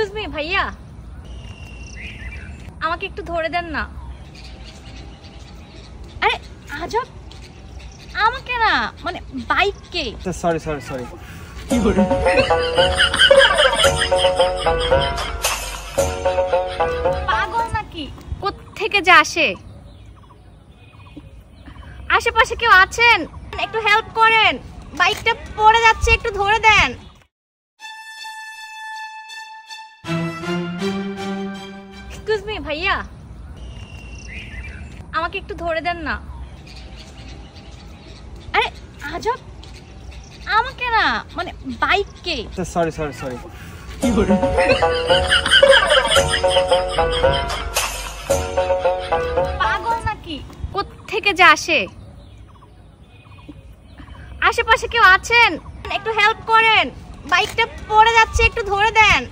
Excuse me ভাইয়া, আমাকে একটু ধরে দেন না। আরে আজব, আমাকে না, মানে বাইককে। Sorry sorry sorry. পাগল নাকি? কোত্থেকে যে আসে? আশেপাশে কেউ আছেন? একটু হেল্প করেন, বাইকটা পড়ে যাচ্ছে, একটু ধরে দেন। এক্সকিউজ মি ভাইয়া, আমাকে একটু ধরে দেন না। আরে আজব, আমাকে না, মানে বাইককে। Sorry sorry sorry. পাগল নাকি? কোত্থেকে যে আসে? আশেপাশে কেউ আছেন? একটু হেল্প করেন, বাইকটা পড়ে যাচ্ছে, একটু ধরে দেন।